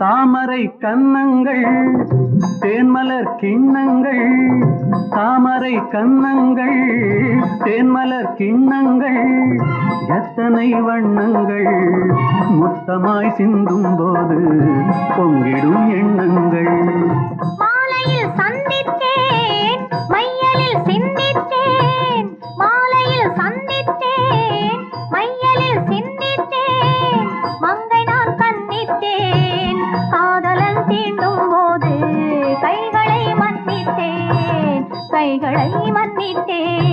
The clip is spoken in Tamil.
தாமரை கன்னங்கள் தேன்மலர் கிண்ணங்கள், தாமரை கன்னங்கள் தேன்மலர் கிண்ணங்கள், எத்தனை வண்ணங்கள் முத்தமாய் சிந்தும் போது பொங்கிடும் எண்ணங்கள். மாலையில் சந்தித்தேன் மையலில் சிந்தித்தேன், மாலையில் சந்தித்தேன் மையலில் சிந்தித்தேன், மங்கை நான் கண்ணித்தேன் காதலன் தீண்டும் போது கைகளை மன்னித்தேன், கைகளை மன்னித்தேன்.